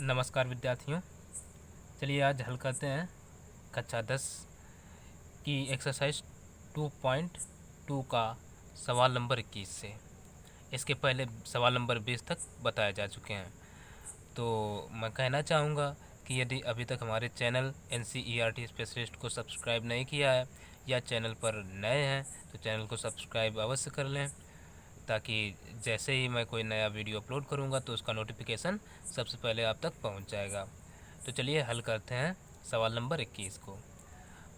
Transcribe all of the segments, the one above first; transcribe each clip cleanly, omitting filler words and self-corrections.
नमस्कार विद्यार्थियों। चलिए आज हल करते हैं कक्षा 10 की एक्सरसाइज 2.2 का सवाल नंबर 21 से। इसके पहले सवाल नंबर 20 तक बताए जा चुके हैं। तो मैं कहना चाहूँगा कि यदि अभी तक हमारे चैनल NCERT स्पेशलिस्ट को सब्सक्राइब नहीं किया है या चैनल पर नए हैं तो चैनल को सब्सक्राइब अवश्य कर लें, ताकि जैसे ही मैं कोई नया वीडियो अपलोड करूँगा तो उसका नोटिफिकेशन सबसे पहले आप तक पहुँच जाएगा। तो चलिए हल करते हैं सवाल नंबर 21 को,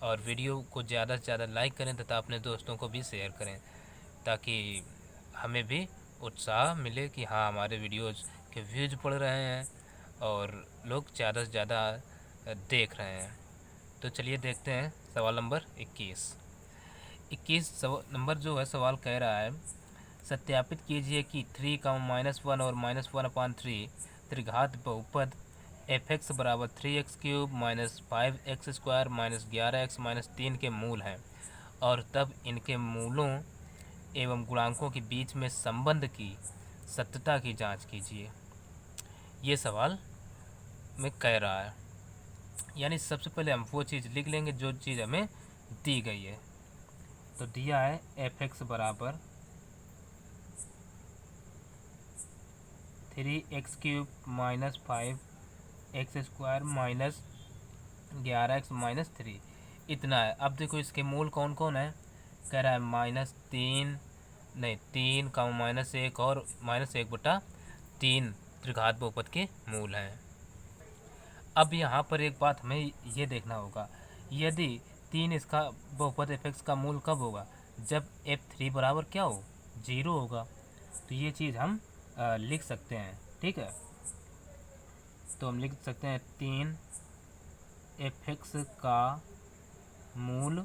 और वीडियो को ज़्यादा से ज़्यादा लाइक करें तथा अपने दोस्तों को भी शेयर करें, ताकि हमें भी उत्साह मिले कि हाँ, हमारे वीडियोज़ के व्यूज बढ़ रहे हैं और लोग ज़्यादा से ज़्यादा देख रहे हैं। तो चलिए देखते हैं सवाल नंबर 21 नंबर जो है सवाल कह रहा है, सत्यापित कीजिए कि 3 का -1 और -1/3 त्रिघात बहुपद f(x) बराबर 3x³ -5x² -11x-3 के मूल हैं, और तब इनके मूलों एवं गुणांकों के बीच में संबंध की सत्यता की जांच कीजिए। ये सवाल में कह रहा है, यानी सबसे पहले हम वो चीज़ लिख लेंगे जो चीज़ हमें दी गई है। तो दिया है f(x) बराबर 3x³ -5x² -11x-3 इतना है। अब देखो इसके मूल कौन कौन है। कह रहा है तीन का -1 और -1/3 त्रिघात बहुपद के मूल हैं। अब यहाँ पर एक बात हमें ये देखना होगा, यदि 3 इसका बहुपद f(x) का मूल कब होगा, जब f3 बराबर क्या हो, 0 होगा। तो ये चीज़ हम लिख सकते हैं, ठीक है। तो हम लिख सकते हैं 3 f(x) का मूल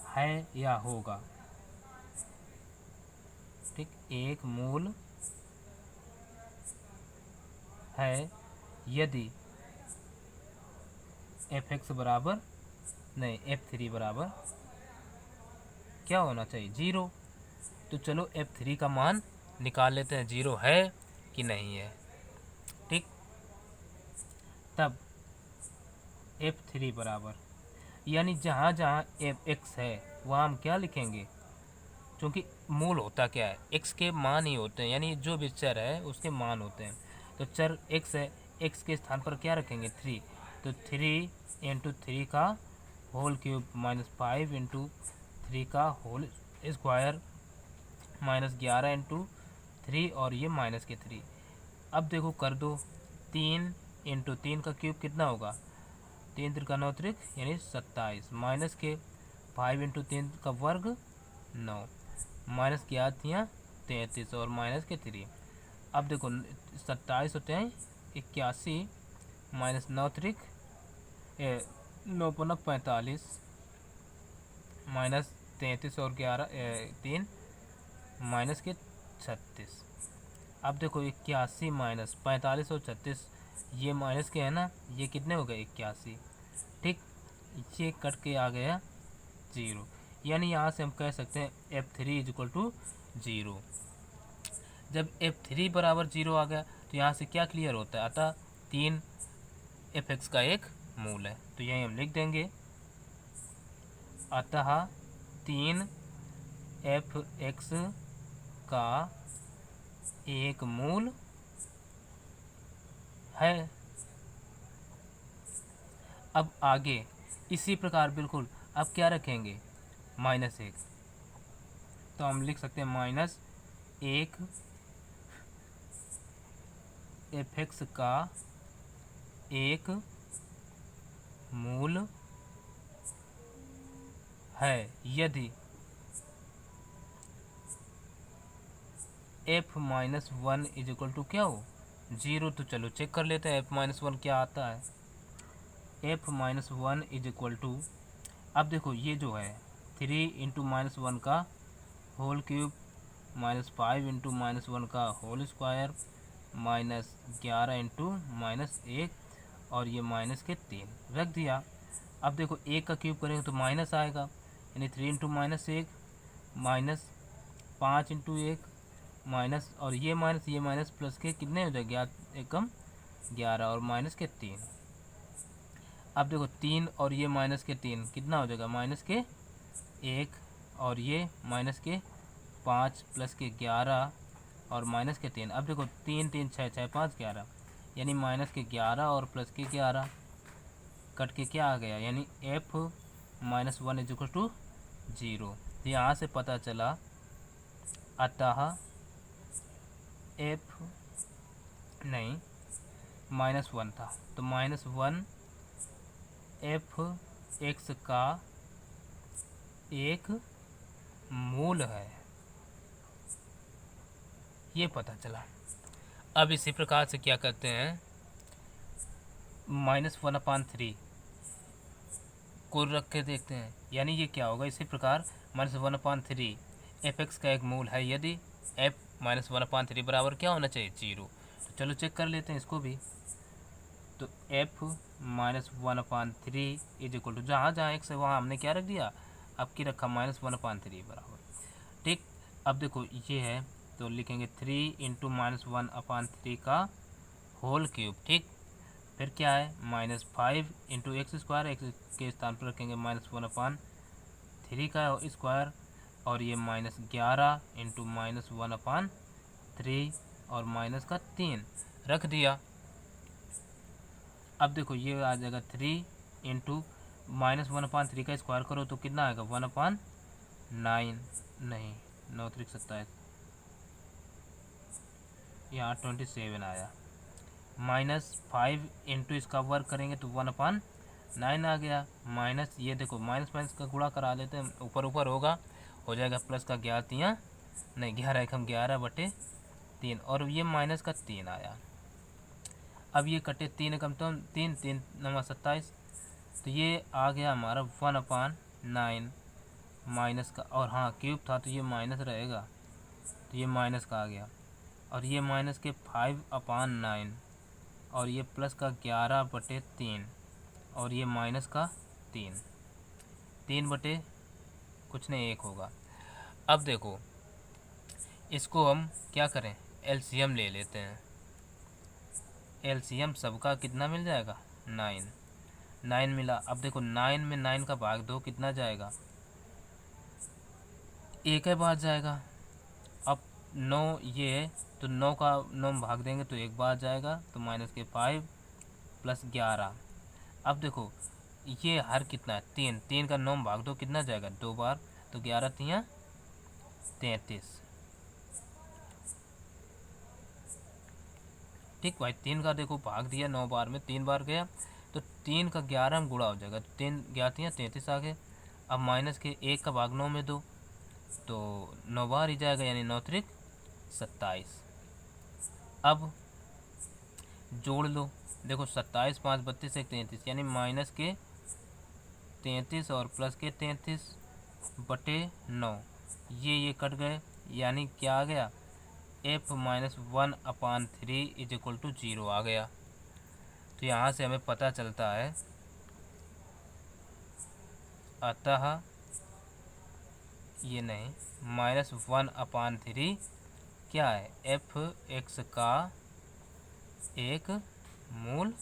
है या होगा, ठीक, एक मूल है यदि f(x) बराबर नहीं, f3 बराबर क्या होना चाहिए, 0। तो चलो f3 का मान निकाल लेते हैं, 0 है कि नहीं है, ठीक। तब f3 बराबर, यानी जहाँ जहाँ f(x) है वहाँ हम क्या लिखेंगे, क्योंकि मूल होता क्या है, x के मान ही होते हैं, यानी जो भी चर है उसके मान होते हैं। तो चर x है, x के स्थान पर क्या रखेंगे, 3। तो 3 × 3 का होल क्यूब -5 × 3 का होल स्क्वायर -11 × 3 और ये -3। अब देखो कर दो, 3 × 3 का क्यूब कितना होगा, 3 × 9 यानी 27 माइनस के 5 × 3 का वर्ग 9 माइनस की याद थी 33 और -3। अब देखो 27 होते हैं 81 -9 9 × 45 -33 और 3 -36। अब देखो 81 -45 और 36 ये माइनस के है ना, ये कितने हो गए 81, ठीक। ये कट के आ गया 0, यानी यहाँ से हम कह सकते हैं f3 = 0। जब f3 बराबर 0 आ गया तो यहाँ से क्या क्लियर होता है, अतः 3 f(x) का एक मूल है। तो यही हम लिख देंगे, अतः 3 f(x) का एक मूल है। अब आगे इसी प्रकार बिल्कुल अब क्या रखेंगे, -1। तो हम लिख सकते हैं -1 f(x) का एक मूल है यदि f-1 = क्या हो, 0। तो चलो चेक कर लेते हैं f-1 क्या आता है। f-1 = अब देखो ये जो है 3 × -1 का होल क्यूब -5 × -1 का होल स्क्वायर -11 × -1 और ये -3 रख दिया। अब देखो 1 का क्यूब करेंगे तो माइनस आएगा, यानी 3 × -1 -5 × 1 माइनस और ये माइनस प्लस के कितने हो जाएगा, एकम 11 और माइनस के 3। अब देखो 3 और ये माइनस के 3 कितना हो जाएगा, माइनस के 1 और ये माइनस के 5 प्लस के 11 और माइनस के 3। अब देखो 3 3 6 6 5 11, यानी माइनस के 11 और प्लस के 11 कट के क्या आ गया, यानी f -1 इज इक्वल टू 0। तो यहाँ से पता चला, अतः f नहीं -1 था, तो -1 f x का एक मूल है, ये पता चला। अब इसी प्रकार से क्या करते हैं, -1/3 को रख के देखते हैं, यानी ये क्या होगा, इसी प्रकार -1/3 f(x) का एक मूल है यदि f -1/3 बराबर क्या होना चाहिए, 0। तो चलो चेक कर लेते हैं इसको भी। तो f -1/3 इज इक्वल टू, जहाँ जहाँ x है वहाँ हमने क्या रख दिया, अब की रखा -1/3 बराबर, ठीक। अब देखो ये है तो लिखेंगे 3 × -1/3 का होल क्यूब, ठीक। फिर क्या है, -5 × x², x के स्थान पर रखेंगे -1/3 का स्क्वायर, और ये -11 × -1/3 और माइनस का 3 रख दिया। अब देखो ये आ जाएगा 3 × -1/3 का स्क्वायर करो तो कितना आएगा, 1/9, नहीं 9 3 27, यहाँ 27 आया। -5 × इसका वर्ग करेंगे तो 1/9 आ गया। माइनस ये देखो माइनस का गुणा करा लेते हैं, ऊपर ऊपर होगा, हो जाएगा प्लस का 11 नहीं 11×3 और ये माइनस का 3 आया। अब ये कटे 3 कम तो 3 3 9 27, तो ये आ गया हमारा 1/9 माइनस का, और हाँ क्यूब था तो ये माइनस रहेगा, तो ये माइनस का आ गया, और ये माइनस के 5/9 और ये प्लस का 11/3 और ये माइनस का 3 बटे कुछ नहीं 1 होगा। अब देखो इसको हम क्या करें, एलसीएम ले लेते हैं। एलसीएम सबका कितना मिल जाएगा, 9 मिला। अब देखो 9 में 9 का भाग 2 कितना जाएगा, 1 है बाहर जाएगा। अब 9 ये है तो 9 का 9 भाग देंगे तो 1 बाहर जाएगा, तो माइनस के 5 प्लस 11। अब देखो ये हर कितना है, 3 का 9 भाग 2 कितना जाएगा, 2 बार, तो 11 3 33, ठीक भाई। 3 का देखो भाग दिया 9 बार में, 3 बार गया तो 3 का 11 में गुणा हो जाएगा, तो 3 11 33 आ गए। अब माइनस के 1 का भाग 9 में 2, तो 9 बार ही जाएगा, यानी 9 3 27। अब जोड़ लो, देखो 27 5 32 1 33, यानी माइनस के 33 और प्लस के 33/9, ये कट गए, यानी क्या आ गया, f -1/3 इज इक्वल टू 0 आ गया। तो यहाँ से हमें पता चलता है, अतः ये नहीं -1/3 क्या है, f(x) का एक मूल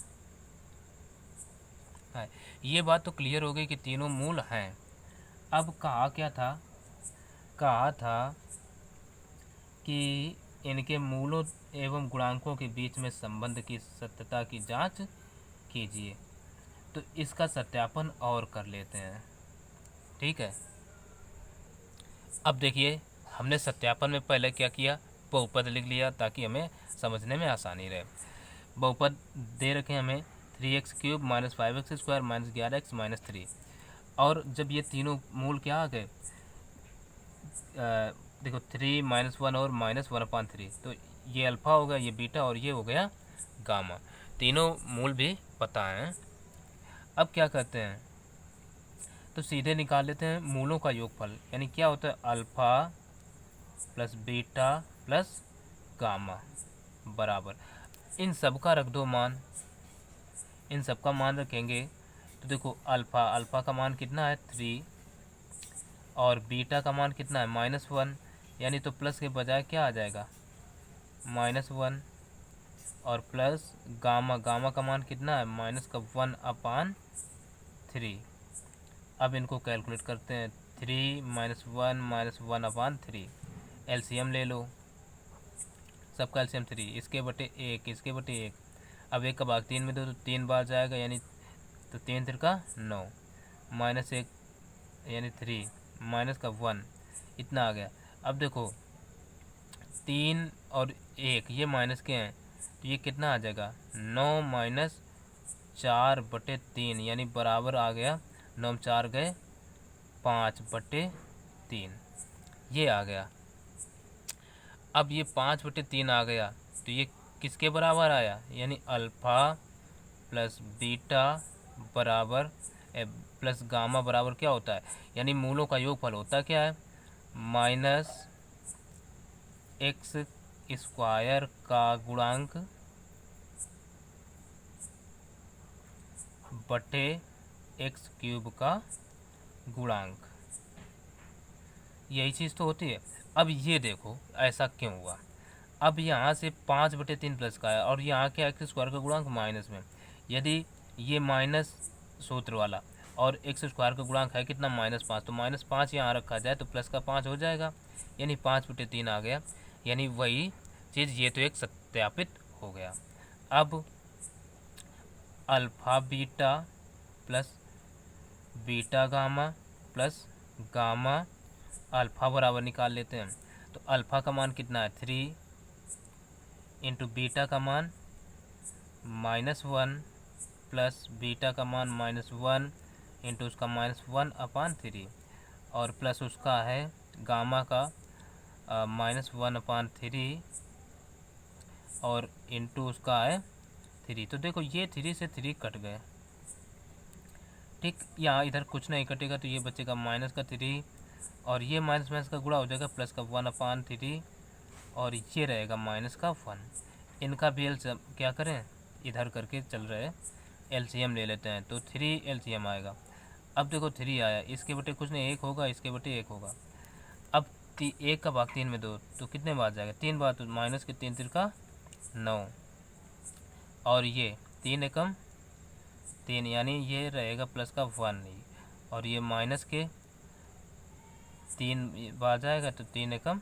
है। ये बात तो क्लियर हो गई कि तीनों मूल हैं। अब कहा क्या था, कहा था कि इनके मूलों एवं गुणांकों के बीच में संबंध की सत्यता की जांच कीजिए। तो इसका सत्यापन और कर लेते हैं, ठीक है। अब देखिए हमने सत्यापन में पहले क्या किया, बहुपद लिख लिया ताकि हमें समझने में आसानी रहे। बहुपद दे रखे हमें 3x³ -5x² -11x -3, और जब ये तीनों मूल क्या आ गए, देखो 3 -1 और -1/3, तो ये अल्फ़ा हो गया, ये बीटा, और ये हो गया गामा। तीनों मूल भी पता हैं। अब क्या करते हैं, तो सीधे निकाल लेते हैं मूलों का योगफल, यानी क्या होता है, alpha plus beta plus gamma बराबर, इन सब का रख दो मान, इन सब का मान रखेंगे तो देखो अल्फ़ा का मान कितना है 3, और बीटा का मान कितना है -1, यानी तो प्लस के बजाय क्या आ जाएगा, -1 और प्लस गामा, गामा का मान कितना है -1/3। अब इनको कैलकुलेट करते हैं, 3 -1 -1/3। एलसीएम ले लो, सबका एलसीएम 3, इसके बटे 1, इसके बटे 1। अब 1 का भाग 3 में दो तो 3 बार जाएगा, यानी तो 3 3 9, -1 यानी 3, माइनस का 1, इतना आ गया। अब देखो 3 और 1 ये माइनस के हैं, तो ये कितना आ जाएगा 9 - 4/3, यानी बराबर आ गया 9 में 4 गए 5/3, ये आ गया। अब ये 5/3 आ गया, तो ये किसके बराबर आया, यानी अल्फ़ा प्लस बीटा बराबर प्लस गामा बराबर क्या होता है, यानी मूलों का योगफल होता क्या है -x² का गुणांक बटे x³ का गुणांक, यही चीज़ तो होती है। अब ये देखो ऐसा क्यों हुआ, अब यहाँ से 5/3 प्लस का है और यहाँ के x² का गुणांक माइनस में, यदि ये माइनस सूत्र वाला और x² का गुणांक है कितना -5, तो -5 यहाँ रखा जाए तो प्लस का 5 हो जाएगा, यानी 5/3 आ गया, यानी वही चीज़, ये तो एक सत्यापित हो गया। अब alpha beta plus beta gamma plus gamma alpha बराबर निकाल लेते हैं, तो अल्फ़ा का मान कितना है 3 इंटू बीटा का मान -1 प्लस बीटा का मान -1 इंटू उसका -1/3 और प्लस उसका है गामा का -1/3 और इंटू उसका है 3। तो देखो ये 3 से 3 कट गए, ठीक, यहाँ इधर कुछ नहीं कटेगा, तो ये बचेगा -3 और ये माइनस का गुणा हो जाएगा प्लस का 1/3 और ये रहेगा -1। इनका भी एलसीएम क्या करें, इधर करके चल रहे एलसीएम ले लेते हैं, तो 3 एलसीएम आएगा। अब देखो 3 आया, इसके बटे कुछ नहीं 1 होगा, इसके बटे 1 होगा। अब 1 का भाग 3 में दो तो कितने बार जाएगा 3 बार, तो माइनस के 3 3 9 और ये 3 एकम 3, यानी ये रहेगा प्लस का 1 और ये माइनस के 3 बार जाएगा तो 3 एकम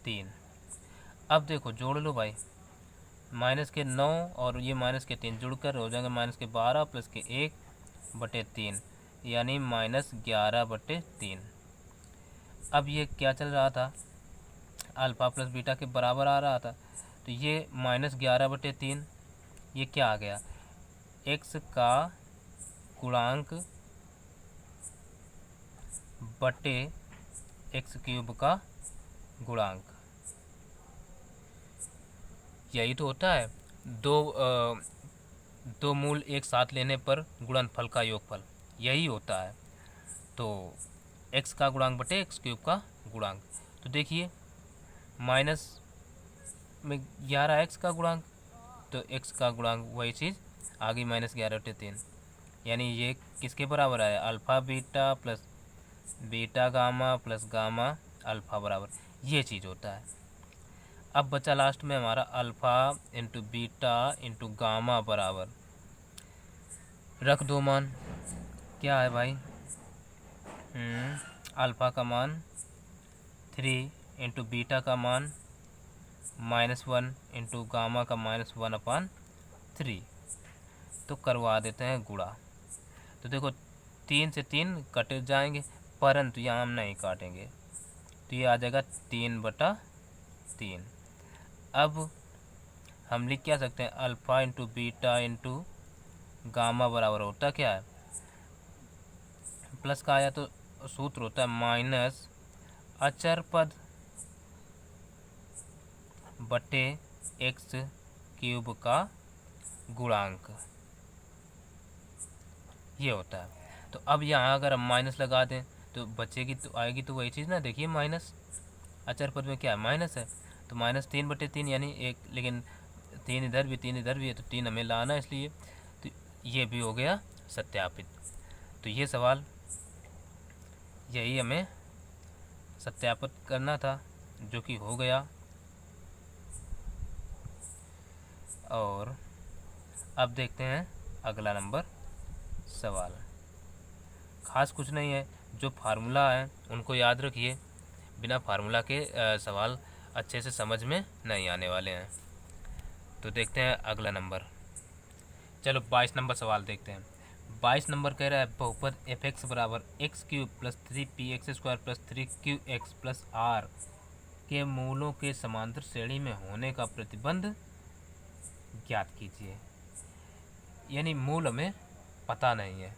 3। अब देखो जोड़ लो भाई, माइनस के 9 और ये माइनस के 3 जुड़कर हो जाएंगे माइनस के 12 प्लस के 1/3, यानी -11/3। अब ये क्या चल रहा था, अल्फ़ा प्लस बीटा के बराबर आ रहा था, तो ये -11/3 ये क्या आ गया, x का गुणांक बटे x³ का गुणांक, यही तो होता है। दो मूल एक साथ लेने पर गुणनफल का योगफल, यही होता है। तो x का गुणांक बटे x³ का गुणांक, तो देखिए माइनस में 11x का गुणांक, तो x का गुणांक वही चीज़ आ गई -11/3, यानी ये किसके बराबर आया, alpha beta plus beta gamma plus gamma alpha बराबर, ये चीज़ होता है। अब बचा लास्ट में हमारा alpha into beta into gamma बराबर, रख दो मान, क्या है भाई अल्फ़ा का मान 3 इंटू बीटा का मान -1 इंटू गामा का -1/3, तो करवा देते हैं गुणा। तो देखो 3 से 3 कट जाएंगे, परंतु यहाँ हम नहीं काटेंगे, तो ये आ जाएगा 3/3। अब हम लिख क्या सकते हैं, alpha into beta into gamma बराबर होता क्या है, प्लस का आया तो सूत्र होता है माइनस अचर पद बटे x³ का गुणांक, ये होता है। तो अब यहाँ अगर हम माइनस लगा दें तो बचेगी, तो आएगी तो वही चीज़ ना, देखिए माइनस अचर पद में क्या है माइनस है, तो -3/3 यानी 1, लेकिन 3 इधर भी 3 इधर भी है, तो 3 हमें लाना, इसलिए तो ये भी हो गया सत्यापित। तो ये सवाल यही हमें सत्यापित करना था, जो कि हो गया। और अब देखते हैं अगला नंबर सवाल। खास कुछ नहीं है, जो फार्मूला है उनको याद रखिए, बिना फार्मूला के सवाल अच्छे से समझ में नहीं आने वाले हैं। तो देखते हैं अगला नंबर। चलो 22 नंबर सवाल देखते हैं। 22 नंबर कह रहा है बहुपद एफ एक्स बराबर X cube plus 3px² plus 3qx plus R के मूलों के समांतर श्रेणी में होने का प्रतिबंध ज्ञात कीजिए। यानी मूल हमें पता नहीं है।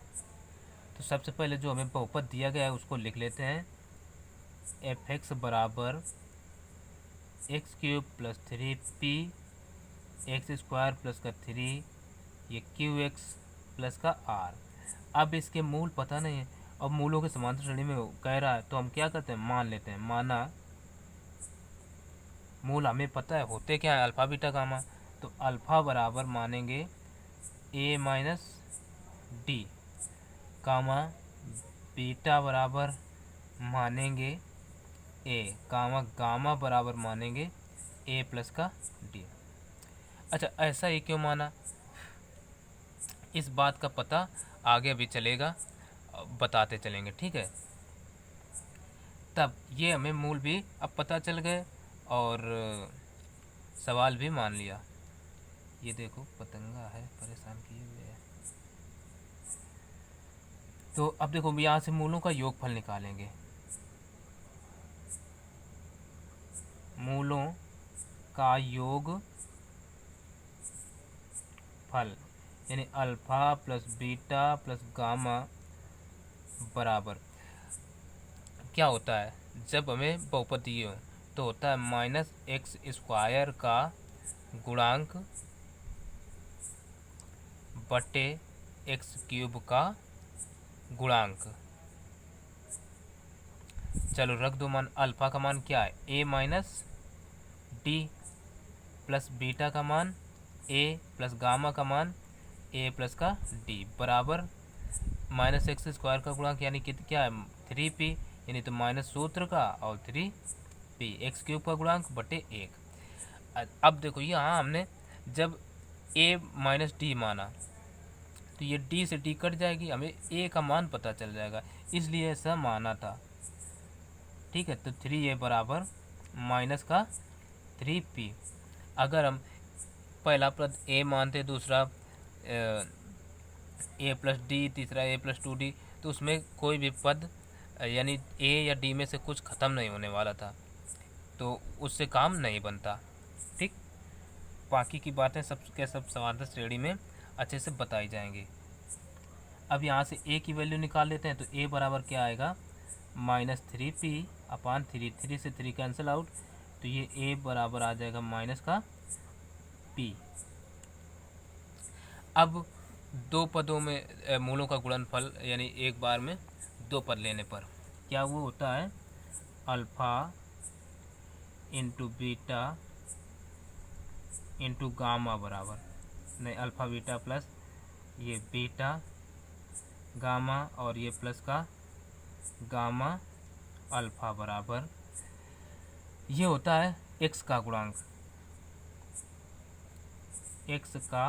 तो सबसे पहले जो हमें बहुपद दिया गया है उसको लिख लेते हैं। एफ एक्स बराबर X cube plus 3p² plus का 3 ये qx प्लस का r। अब इसके मूल पता नहीं है और मूलों के समांतर श्रेणी में कह रहा है, तो हम क्या करते हैं, मान लेते हैं। माना मूल हमें पता है होते क्या है, अल्फ़ा बीटा गामा। तो अल्फ़ा बराबर मानेंगे a minus D, comma beta बराबर मानेंगे a, कामा गामा बराबर मानेंगे a प्लस का d। अच्छा, ऐसा ही क्यों माना, इस बात का पता आगे भी चलेगा, बताते चलेंगे, ठीक है। तब ये हमें मूल भी अब पता चल गए और सवाल भी मान लिया। ये देखो पतंगा है, परेशान किए हुए है। तो अब देखो यहाँ से मूलों का योगफल निकालेंगे। मूलों का योग फल यानी alpha plus beta plus gamma बराबर क्या होता है, जब हमें बहुपद दिए हो तो होता है -x² का गुणांक बटे x³ का गुणांक। चलो रख दो मान। अल्फ़ा का मान क्या है, a minus D plus beta का मान a प्लस गामा का मान a प्लस का d बराबर -x² का गुणांक यानी कि क्या है 3p, यानी तो माइनस सूत्र का और 3p x³ का गुणांक बटे 1। अब देखो यहाँ हमने जब a माइनस डी माना तो ये d से d कट जाएगी, हमें a का मान पता चल जाएगा, इसलिए ऐसा माना था, ठीक है। तो 3a बराबर माइनस का 3p। अगर हम पहला पद a मानते, दूसरा a प्लस डी, तीसरा a प्लस 2d, तो उसमें कोई भी पद यानी a या d में से कुछ ख़त्म नहीं होने वाला था, तो उससे काम नहीं बनता, ठीक। बाकी की बातें सब के सब समांतर श्रेणी में अच्छे से बताई जाएंगी। अब यहाँ से a की वैल्यू निकाल लेते हैं। तो a बराबर क्या आएगा, -3p/3, 3 से 3 कैंसिल आउट, तो ये a बराबर आ जाएगा माइनस का p। अब दो पदों में मूलों का गुणनफल यानी एक बार में दो पद लेने पर क्या वो होता है, alpha into beta into gamma बराबर, नहीं अल्फ़ा बीटा प्लस ये बीटा गामा और ये प्लस का गामा अल्फ़ा बराबर ये होता है x का गुणांक, x का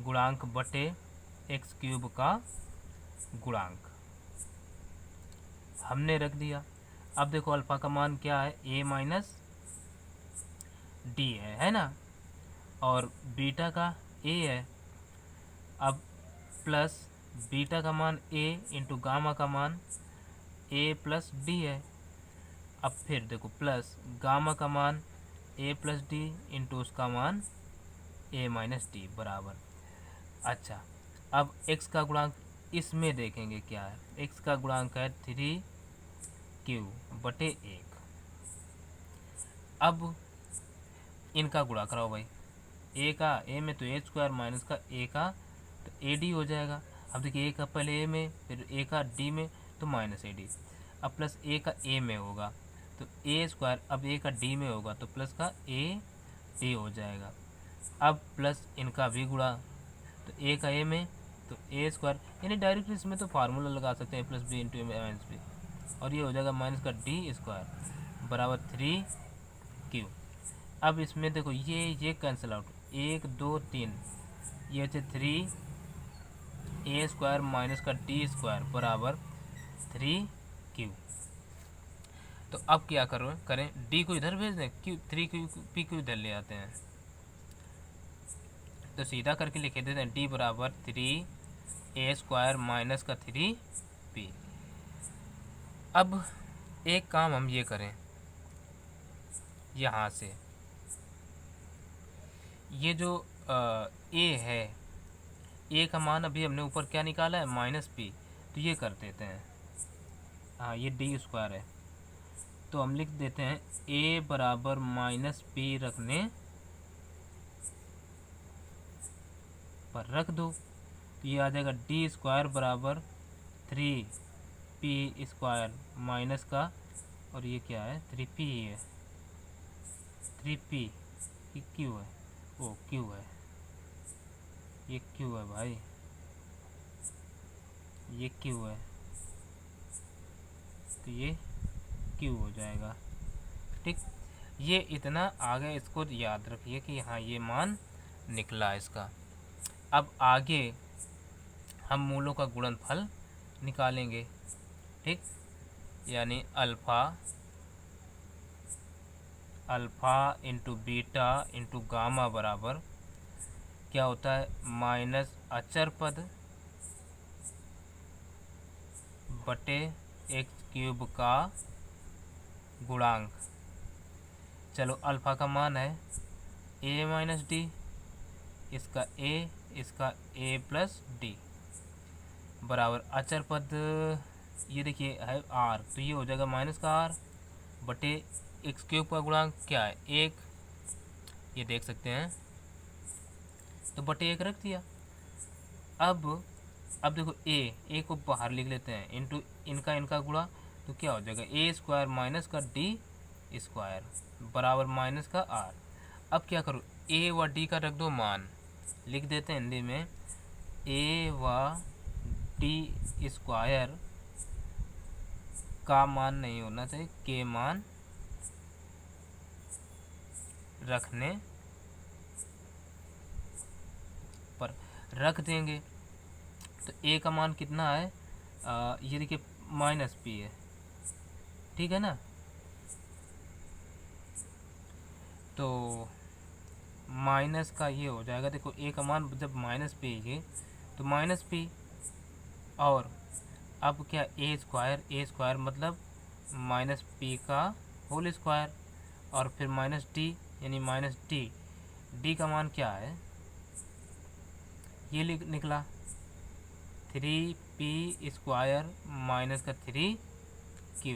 गुणांक बटे x³ का गुणांक हमने रख दिया। अब देखो अल्फ़ा का मान क्या है, a माइनस डी है ना, और बीटा का a है। अब प्लस बीटा का मान a इंटू गामा का मान a प्लस डी है। अब फिर देखो प्लस गामा का मान a प्लस डी इंटू उसका मान a माइनस डी बराबर। अच्छा, अब x का गुणांक इसमें देखेंगे क्या है, x का गुणांक है 3q बटे 1। अब इनका गुणा कराओ भाई, a का a में तो a² माइनस का a का तो ad हो जाएगा। अब देखिए a का पहले a में, फिर a का d में, तो माइनस ad। अब प्लस a का a में होगा तो a², अब a का d में होगा तो प्लस का ad हो जाएगा। अब प्लस इनका भी गुणा, तो a का a में तो a², यानी डायरेक्टली इसमें तो फार्मूला लगा सकते हैं plus b into minus B, और ये हो जाएगा माइनस का d² बराबर 3q। अब इसमें देखो ये कैंसिल आउट, 1 2 3, ये थे 3 ए स्क्वायर माइनस का डी स्क्वायर बराबर 3 क्यू। तो अब क्या करें, डी को इधर भेज दें, क्यू 3 क्यू पी क्यू इधर ले आते हैं, तो सीधा करके लिख देते हैं डी बराबर 3 ए स्क्वायर माइनस का 3 पी। अब एक काम हम ये करें, यहाँ से ये जो ए है, ए का मान अभी हमने ऊपर क्या निकाला है -p, तो ये कर देते हैं, हाँ ये डी स्क्वायर है, तो हम लिख देते हैं ए बराबर -p रखने पर रख दो, तो ये आ जाएगा डी स्क्वायर बराबर 3p स्क्वायर माइनस का, और ये क्या है 3p ही है, 3p क्यू है, ओ क्यू है, ये क्यू है भाई, ये क्यू है, तो ये क्यू हो जाएगा। ठीक, ये इतना आगे इसको याद रखिए कि हाँ ये मान निकला इसका। अब आगे हम मूलों का गुणनफल निकालेंगे। ठीक, यानी alpha into beta into gamma बराबर क्या होता है, माइनस अचर पद बटे एक्स क्यूब का गुणांक। चलो अल्फ़ा का मान है ए माइनस डी, इसका ए प्लस डी बराबर अचर पद, ये देखिए है आर, तो ये हो जाएगा माइनस का आर बटे एक्स क्यूब का गुणांक क्या है 1, ये देख सकते हैं, तो बटे 1 रख दिया। अब देखो ए को बाहर लिख लेते हैं, इंटू इनका गुणा, तो क्या हो जाएगा ए स्क्वायर माइनस का डी स्क्वायर बराबर माइनस का आर। अब क्या करो, ए व डी का रख दो मान, लिख देते हैं हिंदी में ए व डी स्क्वायर का मान नहीं होना चाहिए, के मान रखने पर रख देंगे। तो ए का मान कितना है, ये देखिए -p है, ठीक है ना, तो माइनस का ये हो जाएगा, देखो ए का मान जब -p है तो -p, और अब क्या ए स्क्वायर मतलब -p का होल स्क्वायर, और फिर -d यानी -d का मान क्या है, ये निकला 3p स्क्वायर माइनस का 3q,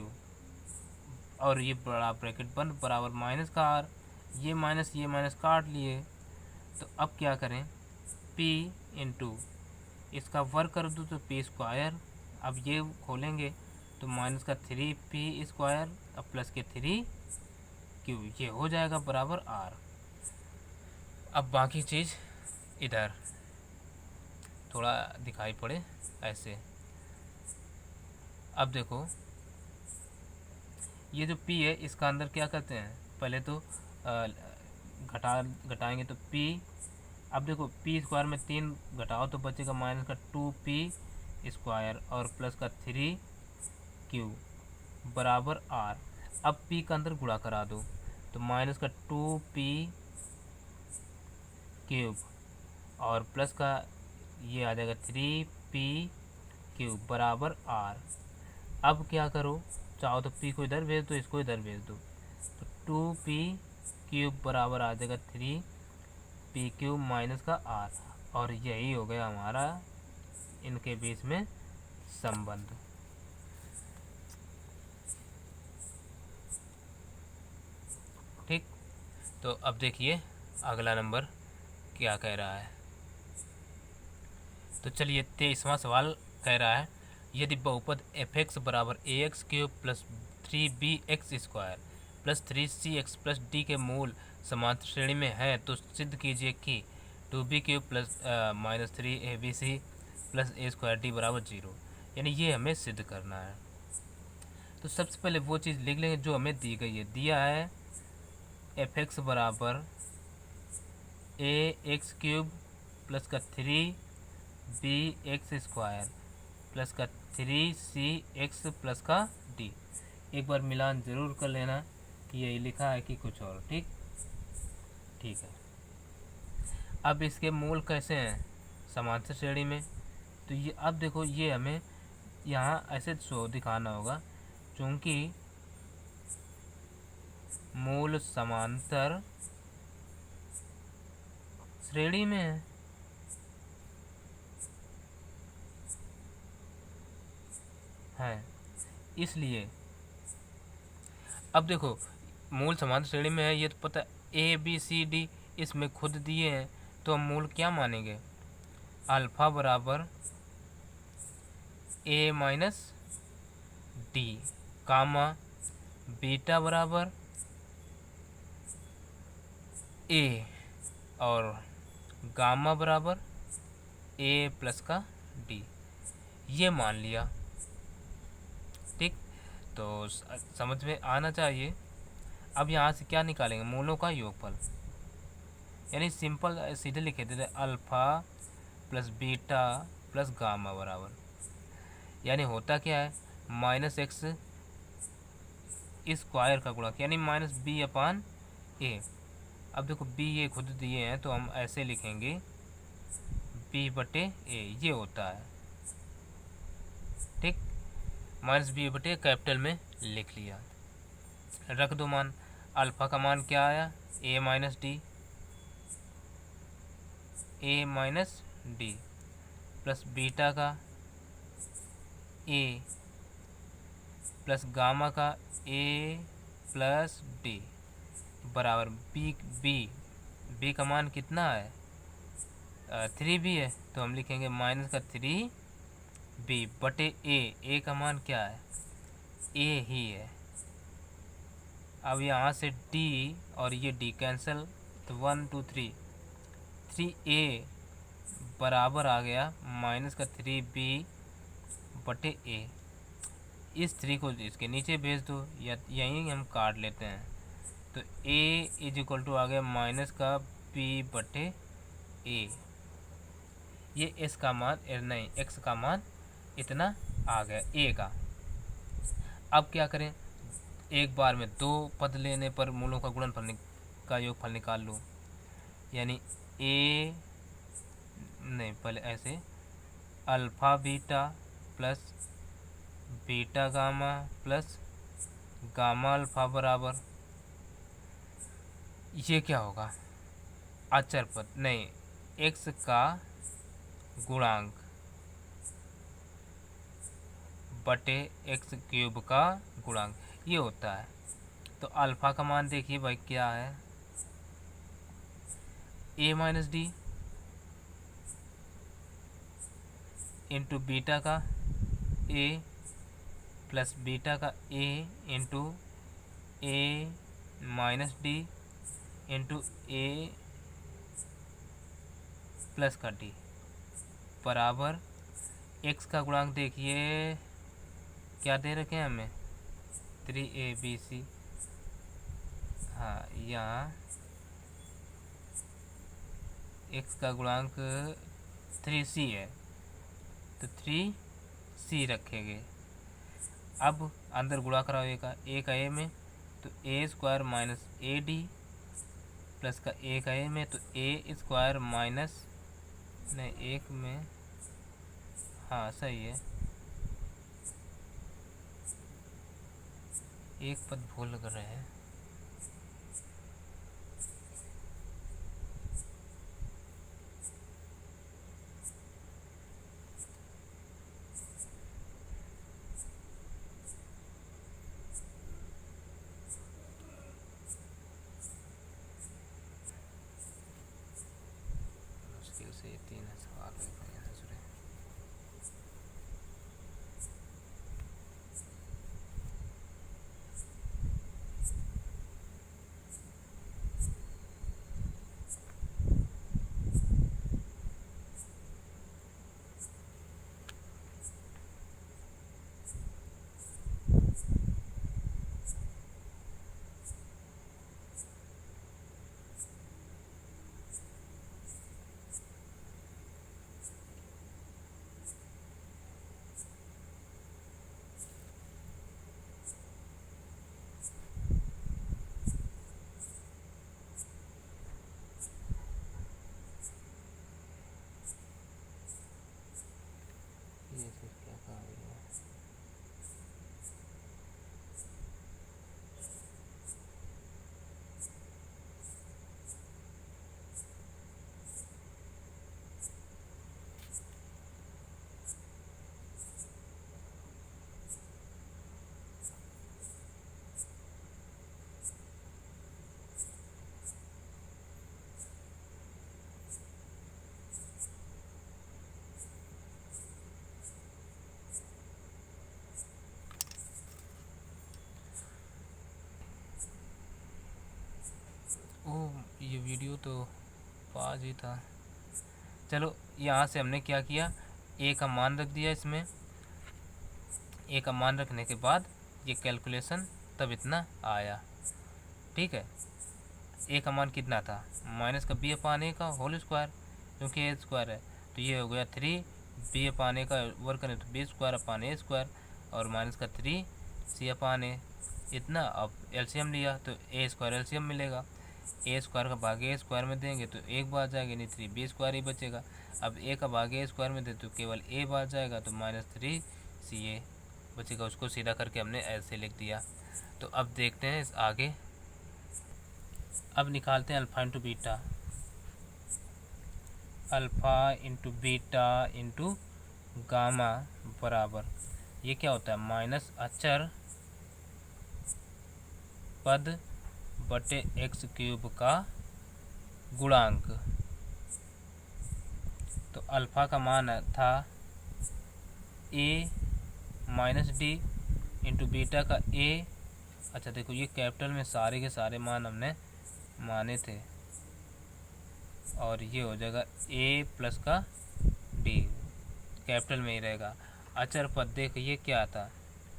और ये बड़ा ब्रैकेट बंद बराबर माइनस का आर, ये माइनस काट लिए। तो अब क्या करें, p इंटू इसका वर्ग कर दो तो p स्क्वायर, अब ये खोलेंगे तो माइनस का 3p स्क्वायर अब प्लस के 3q, ये हो जाएगा बराबर r। अब बाकी चीज़ इधर थोड़ा दिखाई पड़े ऐसे। अब देखो ये जो p है इसका अंदर क्या करते हैं, पहले तो घटाएंगे तो p, अब देखो p स्क्वायर में 3 घटाओ तो बचेगा माइनस का 2p स्क्वायर और प्लस का 3q बराबर r। अब p का अंदर गुणा करा दो तो माइनस का 2p क्यूब और प्लस का ये आ जाएगा 3p क्यूब बराबर r। अब क्या करो, चाहो तो p को इधर भेज दो, इसको इधर भेज दो, तो 2p क्यूब बराबर आ जाएगा 3p क्यूब माइनस का r, और यही हो गया हमारा इनके बीच में संबंध। ठीक, तो अब देखिए अगला नंबर क्या कह रहा है। तो चलिए 23वां सवाल कह रहा है, यदि बहुपद f(x) बराबर ax cube plus 3bx square plus 3cx plus d के मूल समांतर श्रेणी में है तो सिद्ध कीजिए कि 2b cube plus -3abc plus a square d बराबर 0। यानी ये हमें सिद्ध करना है। तो सबसे पहले वो चीज़ लिख लेंगे जो हमें दी गई है, दिया है एफ एक्स बराबर ए एक्स क्यूब प्लस का 3 बी एक्स स्क्वायर प्लस का 3 सी एक्स प्लस का डी। एक बार मिलान ज़रूर कर लेना कि यही लिखा है कि कुछ और। ठीक है। अब इसके मूल कैसे हैं समांतर श्रेणी में, तो ये अब देखो ये हमें यहाँ ऐसे शो दिखाना होगा, चूँकि मूल समांतर श्रेणी में है इसलिए अब देखो मूल समांतर श्रेणी में है, ये तो पता ए बी सी डी इसमें खुद दिए हैं, तो हम मूल क्या मानेंगे, अल्फा बराबर ए माइनस डी, कामा बीटा बराबर ए और गामा बराबर ए प्लस का डी, ये मान लिया। ठीक, तो समझ में आना चाहिए। अब यहाँ से क्या निकालेंगे, मूलों का योगफल, यानी सिंपल सीधे लिखे थे alpha plus beta plus gamma बराबर, यानी होता क्या है माइनस एक्स स्क्वायर का गुणक, यानी माइनस बी अपान ए। अब देखो बी ये खुद दिए हैं तो हम ऐसे लिखेंगे बी बटे ए, ये होता है। ठीक, माइनस बी बटे कैपिटल में लिख लिया, रख दो मान। अल्फा का मान क्या आया, ए माइनस डी, ए माइनस डी प्लस बीटा का ए प्लस गामा का ए प्लस डी बराबर बी का मान कितना है, 3b है, तो हम लिखेंगे माइनस का 3b बटे ए का मान क्या है, ए ही है। अब यहाँ से d और ये d कैंसिल, तो 1 2 3a बराबर आ गया माइनस का 3b बटे ए। इस 3 को इसके नीचे भेज दो या यहीं हम काट लेते हैं, तो a इज इक्वल टू आ गया माइनस का b बटे ए। ये s का मान नहीं x का मान इतना आ गया a का। अब क्या करें, एक बार में दो पद लेने पर मूलों का गुणनफल का योगफल निकाल लो, यानी a नहीं पहले ऐसे alpha beta plus beta gamma plus gamma alpha बराबर, ये क्या होगा अचर पद नहीं x का गुणांक बटे x क्यूब का गुणांक, ये होता है। तो अल्फा का मान देखिए भाई क्या है, a minus D into beta का a प्लस बीटा का a into a minus D into a plus का डी बराबर x का गुणांक देखिए क्या दे रखे हैं हमें, 3abc। हाँ, यहाँ x का गुणांक 3c है, तो 3c रखेंगे। अब अंदर गुणा कराओ a का a में, तो a square minus A D plus का a का a में, तो a स्क्वायर माइनस नहीं एक में, हाँ सही है, एक पद भूल कर रहे हैं। मुश्किल से 3 सवाल वीडियो तो पास ही था। चलो यहाँ से हमने क्या किया, ए का मान रख दिया इसमें। ए का मान रखने के बाद ये कैलकुलेशन तब इतना आया। ठीक है, ए का मान कितना था, माइनस का बी अपान ए का होल स्क्वायर, क्योंकि ए स्क्वायर है तो ये हो गया 3 बी अपान ए का वर्क करें तो B square upon a square और माइनस का 3 सी अपान ए इतना। अब एलसीएम लिया तो ए स्क्वायर एलसीएम मिलेगा, ए स्क्वायर का भाग ए स्क्वायर में देंगे तो एक बार जाएगा, नहीं 3 बी स्क्वायर ही बचेगा। अब ए का भाग ए स्क्वायर में दे तो केवल ए बार जाएगा तो -3 सी ए बचेगा। उसको सीधा करके हमने ऐसे लिख दिया। तो अब देखते हैं इस आगे। अब निकालते हैं alpha into beta, alpha into beta into gamma बराबर, ये क्या होता है, माइनस अचर पद बटे एक्स क्यूब का गुणांक। तो अल्फ़ा का मान था ए माइनस डी इंटू बीटा का ए। अच्छा देखो, ये कैपिटल में सारे के सारे मान हमने माने थे और ये हो जाएगा ए प्लस का डी, कैपिटल में ही रहेगा। अचर पद देखो ये क्या था,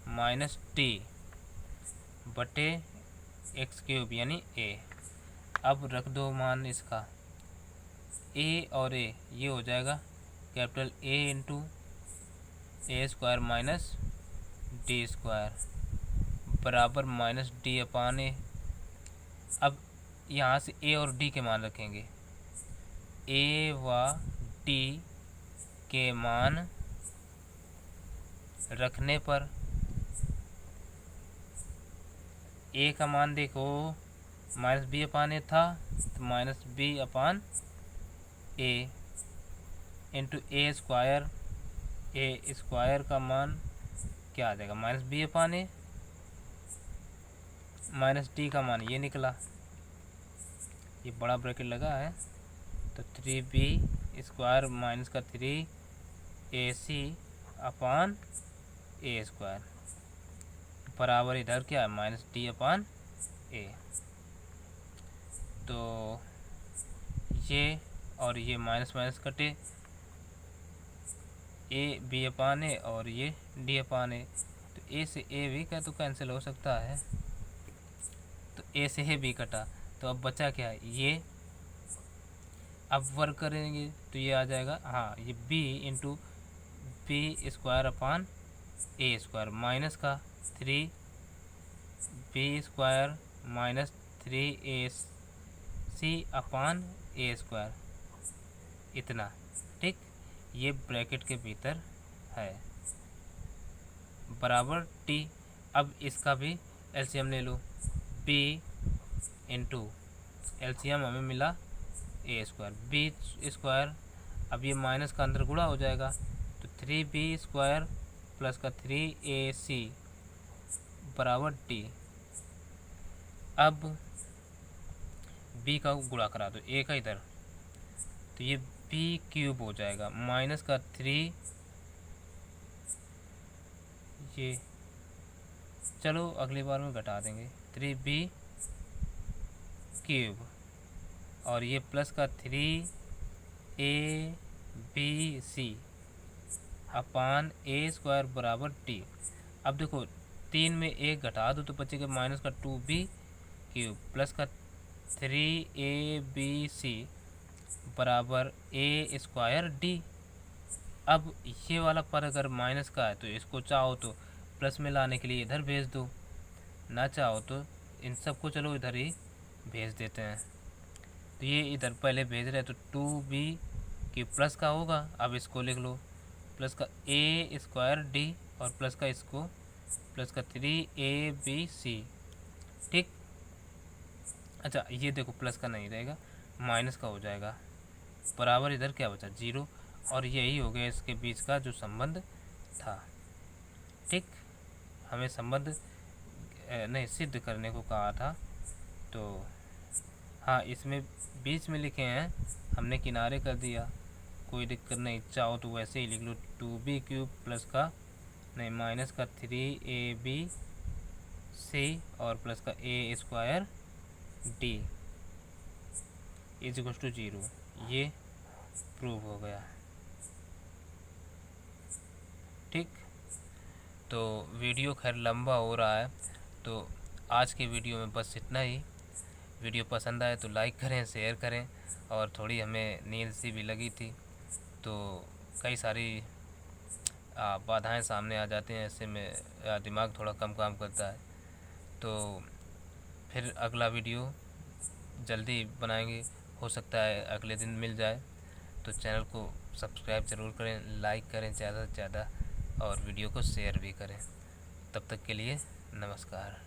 माइनस टी बटे एक्स क्यूब यानी ए। अब रख दो मान इसका, ए और ए ये हो जाएगा capital A into A square minus D square बराबर माइनस डी अपान ए। अब यहाँ से ए और डी के मान रखेंगे, ए व डी के मान रखने पर ए का मान देखो माइनस बी अपान ए था तो माइनस बी अपान ए इंटू ए स्क्वायर का मान क्या आ जाएगा, माइनस बी अपान ए, माइनस डी का मान ये निकला, ये बड़ा ब्रैकेट लगा है तो 3b स्क्वायर माइनस का 3ac अपान ए स्क्वायर बराबर इधर क्या है, माइनस डी अपान ए। तो ये और ये माइनस माइनस कटे, ए बी अपान ए और ये डी अपान ए, तो ए से ए भी क्या तो कैंसिल हो सकता है, तो ए से है बी कटा। तो अब बचा क्या है, ये अब वर्क करेंगे तो ये आ जाएगा, हाँ ये b into b square upon a square minus का 3 b square minus 3ac upon a square इतना। ठीक, ये ब्रैकेट के भीतर है बराबर टी। अब इसका भी एलसीएम ले लो, बी इंटू एलसीएम हमें मिला ए स्क्वायर बी स्क्वायर, अब ये माइनस का अंदर गुणा हो जाएगा तो 3b स्क्वायर प्लस का 3ac बराबर टी। अब b का गुणा करा दो a का इधर तो ये b क्यूब हो जाएगा माइनस का 3, ये चलो अगली बार में घटा देंगे 3b क्यूब और ये प्लस का 3ac अपान ए स्क्वायर बराबर टी। अब देखो 3 में एक घटा दो तो बचेगा माइनस का 2b क्यूब प्लस का 3abc बराबर ए स्क्वायर डी। अब ये वाला पर अगर माइनस का है तो इसको चाहो तो प्लस में लाने के लिए इधर भेज दो, ना चाहो तो इन सबको चलो इधर ही भेज देते हैं। तो ये इधर पहले भेज रहे हैं तो 2b की प्लस का होगा, अब इसको लिख लो प्लस का ए स्क्वायर डी और प्लस का इसको प्लस का 3abc। ठीक, अच्छा ये देखो प्लस का नहीं रहेगा माइनस का हो जाएगा बराबर इधर क्या बचा 0 और यही हो गया इसके बीच का जो संबंध था। ठीक, हमें संबंध नहीं सिद्ध करने को कहा था तो हाँ इसमें बीच में लिखे हैं, हमने किनारे कर दिया, कोई दिक्कत नहीं, चाहो तो वैसे ही लिख लो 2b क्यूब प्लस का नहीं माइनस का 3abc और प्लस का a square d. Is equal to 0, ये प्रूव हो गया। ठीक, तो वीडियो खैर लंबा हो रहा है, तो आज के वीडियो में बस इतना ही। वीडियो पसंद आए तो लाइक करें, शेयर करें। और थोड़ी हमें नींद सी भी लगी थी, तो कई सारी बाधाएं सामने आ जाती हैं, ऐसे में दिमाग थोड़ा कम काम करता है। तो फिर अगला वीडियो जल्दी बनाएंगे, हो सकता है अगले दिन मिल जाए। तो चैनल को सब्सक्राइब ज़रूर करें, लाइक करें ज़्यादा से ज़्यादा, और वीडियो को शेयर भी करें। तब तक के लिए नमस्कार।